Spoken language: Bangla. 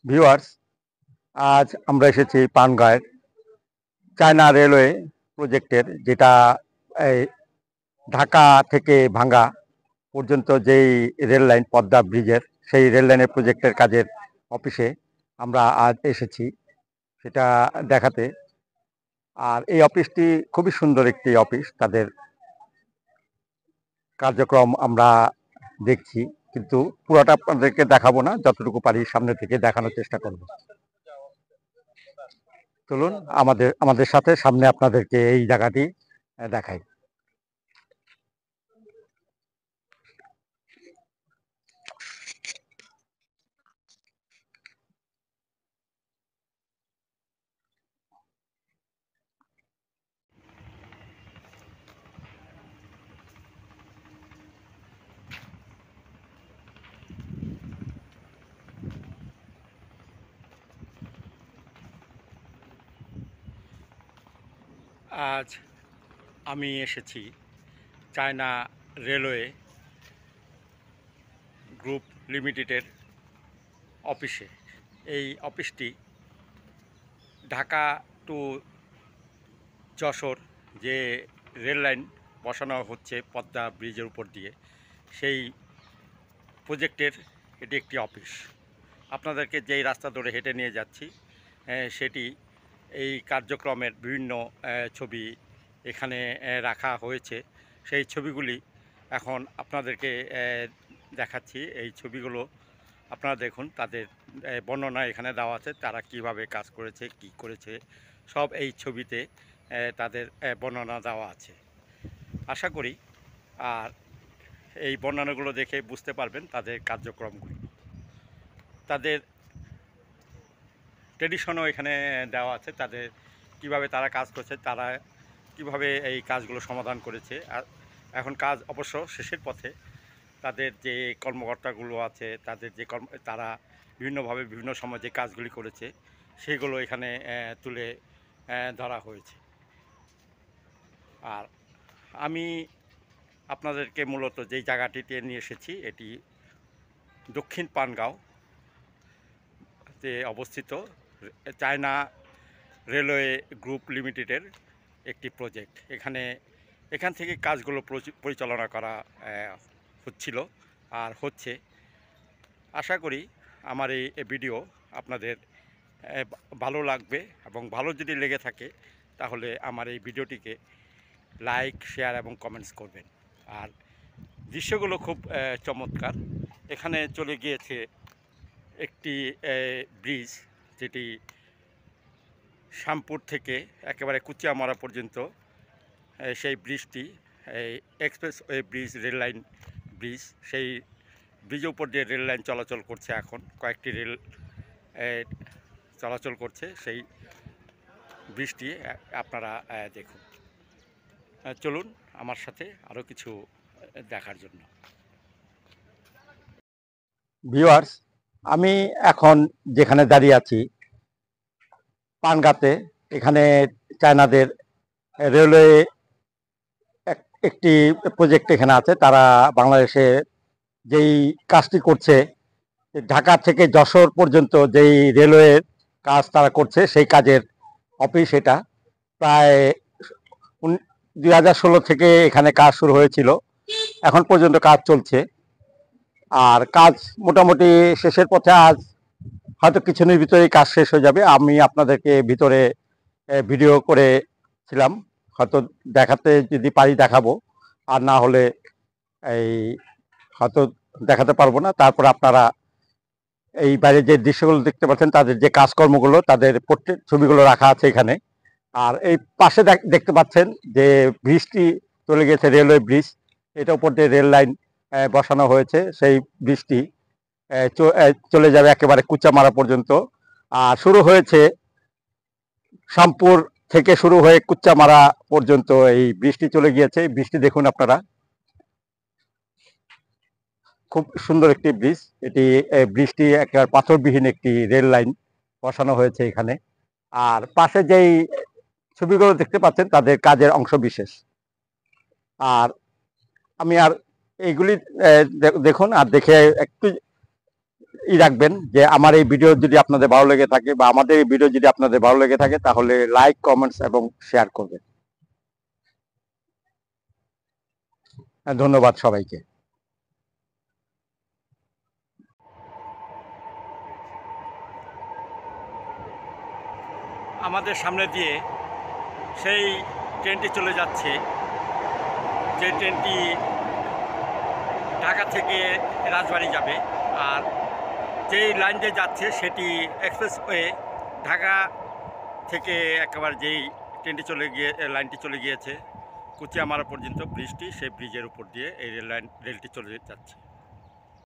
ভিউয়ার্স, আজ আমরা এসেছি পানগাঁয়ের চায়না রেলওয়ে প্রজেক্টের, যেটা এই ঢাকা থেকে ভাঙ্গা পর্যন্ত যেই রেল লাইন, পদ্মা ব্রিজের সেই রেল লাইনের প্রজেক্টের কাজের অফিসে আমরা আজ এসেছি সেটা দেখাতে। আর এই অফিসটি খুবই সুন্দর একটি অফিস। তাদের কার্যক্রম আমরা দেখছি, কিন্তু পুরোটা আপনাদেরকে দেখাবো না, যতটুকু পারি সামনে থেকে দেখানোর চেষ্টা করব। চলুন আমাদের সাথে সামনে আপনাদেরকে এই জায়গাটি দেখাই। আজ আমি এসেছি চায়না রেলওয়ে গ্রুপ লিমিটেডের অফিসে। এই অফিসটি ঢাকা টু যশোর যে রেল লাইন বসানো হচ্ছে পদ্মা ব্রিজের উপর দিয়ে, সেই প্রজেক্টের এটি একটি অফিস। আপনাদেরকে যেই রাস্তা ধরে হেঁটে নিয়ে যাচ্ছি সেটি এই কার্যক্রমের বিভিন্ন ছবি এখানে রাখা হয়েছে। সেই ছবিগুলি এখন আপনাদেরকে দেখাচ্ছি। এই ছবিগুলো আপনারা দেখুন, তাদের বর্ণনা এখানে দেওয়া আছে, তারা কিভাবে কাজ করেছে, কি করেছে, সব এই ছবিতে তাদের বর্ণনা দেওয়া আছে। আশা করি আর এই বর্ণনাগুলো দেখে বুঝতে পারবেন তাদের কার্যক্রমগুলো। তাদের ট্রেডিশনও এখানে দেওয়া আছে, তাদের কিভাবে তারা কাজ করছে, তারা কিভাবে এই কাজগুলো সমাধান করেছে। আর এখন কাজ অবশ্য শেষের পথে। তাদের যে কর্মকর্তাগুলো আছে, তাদের যে তারা বিভিন্নভাবে বিভিন্ন সময় যে কাজগুলি করেছে সেগুলো এখানে তুলে ধরা হয়েছে। আর আমি আপনাদেরকে মূলত যেই জায়গাটিতে নিয়ে এসেছি, এটি দক্ষিণ পানগাঁওতে অবস্থিত চায়না রেলওয়ে গ্রুপ লিমিটেডের একটি প্রজেক্ট। এখান থেকে কাজগুলো পরিচালনা করা হচ্ছিল আর হচ্ছে। আশা করি আমার এই ভিডিও আপনাদের ভালো লাগবে, এবং ভালো যদি লেগে থাকে তাহলে আমার এই ভিডিওটিকে লাইক, শেয়ার এবং কমেন্টস করবেন। আর দৃশ্যগুলো খুব চমৎকার। এখানে চলে গিয়েছে একটি ব্রিজ, যেটি শ্যামপুর থেকে একেবারে কুচিয়ামারা পর্যন্ত সেই ব্রিজটি expressway bridge, rail line bridge. সেই ব্রিজের উপর দিয়ে রেল লাইন চলাচল করছে। এখন কয়েকটি রেল চলাচল করছে। সেই ব্রিজটি আপনারা দেখুন। চলুন আমার সাথে আরও কিছু দেখার জন্য। ভিউয়ার্স, আমি এখন যেখানে দাঁড়িয়ে আছি পানগাঁতে, এখানে চায়নাদের রেলওয়ে একটি প্রজেক্ট এখানে আছে। তারা বাংলাদেশে যেই কাজটি করছে, ঢাকা থেকে যশোর পর্যন্ত যেই রেলওয়ের কাজ তারা করছে, সেই কাজের অফিস এটা। প্রায় 2016 থেকে এখানে কাজ শুরু হয়েছিল, এখন পর্যন্ত কাজ চলছে। আর কাজ মোটামুটি শেষের পথে। আজ হয়তো কিছুদিনের ভিতরেই কাজ শেষ হয়ে যাবে। আমি আপনাদেরকে ভিতরে ভিডিও করেছিলাম, হয়তো দেখাতে যদি পারি দেখাবো, আর না হলে এই হয়তো দেখাতে পারবো না। তারপর আপনারা এই বাইরে যে দৃশ্যগুলো দেখতে পাচ্ছেন, তাদের যে কাজকর্মগুলো, তাদের প্রত্যেক ছবিগুলো রাখা আছে এখানে। আর এই পাশে দেখতে পাচ্ছেন যে ব্রিজটি চলে গেছে, রেলওয়ে ব্রিজ। এটার উপর দিয়ে রেল লাইন বসানো হয়েছে। সেই ব্রিজটি চলে যাবে একেবারে কুচামারা পর্যন্ত। আর শুরু হয়েছে শ্যামপুর থেকে, শুরু হয়ে কুচামারা পর্যন্ত এই ব্রিজটি চলে গিয়েছে। এই ব্রিজটি দেখুন আপনারা, খুব সুন্দর একটি ব্রিজ। এটি ব্রিজটি একেবারে পাথরবিহীন একটি রেল লাইন বসানো হয়েছে এখানে। আর পাশে যেই ছবিগুলো দেখতে পাচ্ছেন, তাদের কাজের অংশ বিশেষ। আর আমি আর এইগুলি দেখুন, আর দেখে একটু রাখবেন যে আমার এই ভিডিও যদি আপনাদের ভালো লেগে থাকে বা আমাদের এই ভিডিও যদি আপনাদের ভালো লেগে থাকে তাহলে লাইক, কমেন্টস এবং শেয়ার করবেন। ধন্যবাদ সবাইকে। আমাদের সামনে দিয়ে সেই ট্রেনটি চলে যাচ্ছে, যে ট্রেনটি ঢাকা থেকে রাজবাড়ী যাবে। আর যেই লাইন দিয়ে যাচ্ছে সেটি এক্সপ্রেসওয়ে, ঢাকা থেকে একেবারে যেই ট্রেনটি লাইনটি চলে গিয়েছে কুচিয়ামারা পর্যন্ত ব্রিজটি, সেই ব্রিজের উপর দিয়ে এই রেলটি চলে যাচ্ছে।